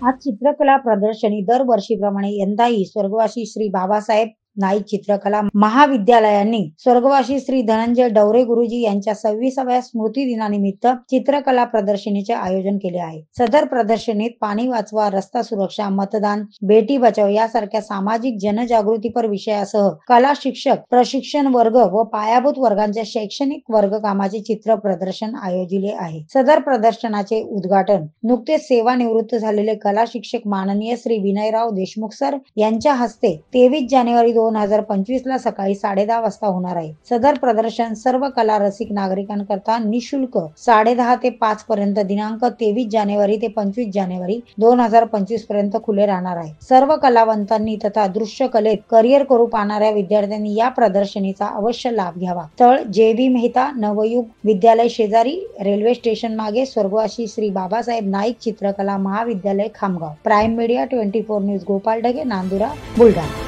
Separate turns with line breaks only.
आज चित्रकला प्रदर्शनी दरवर्षीप्रमाणे यंदाही स्वर्गवासी श्री बाबासाहेब नाईक चित्रकला महाविद्यालयांनी स्वर्गवासी श्री धनंजय डवरे गुरुजी यांच्या 26व्या स्मृती दिनानिमित्त चित्रकला प्रदर्शनीचे आयोजन केले आहे। सदर प्रदर्शनीत पाणी वाचवा, रस्ता सुरक्षा, मतदान, बेटी बचाव यासारख्या सामाजिक जनजागृतीपर विषयासह कला शिक्षक, प्रशिक्षण वर्ग व पायाभूत वर्गांच्या शैक्षणिक वर्गकामाचे चित्र प्रदर्शन आयोजिले आहे। सदर प्रदर्शनाचे उद्घाटन नुकतेच सेवानिवृत्त झालेले कला शिक्षक माननीय श्री विनयराव देशमुख सर यांच्या हस्ते 23 जानेवारी 2025 ला सकाळी 10:30 वाजता होणार आहे। सदर प्रदर्शन सर्व कला रसिक नागरिकांकरता निशुल्क 10:30 ते 5 पर्यंत दिनांक 23 जानेवारी ते 25 जानेवारी 2025 पर्यंत खुले राहणार आहे। सर्व कलावंतांनी तथा दृश्य कलेत करिअर करू पाहणाऱ्या विद्यार्थ्यांनी या प्रदर्शनीचा अवश्य लाभ घ्यावा। स्थळ जे.बी. मेहता नवयुग विद्यालय शेजारी रेल्वे स्टेशन मागे स्वर्गवासी श्री बाबासाहेब नाईक चित्रकला महाविद्यालय Khamgaon. Prime media 24 news Gopal Dhage, Nandura, Buldhana.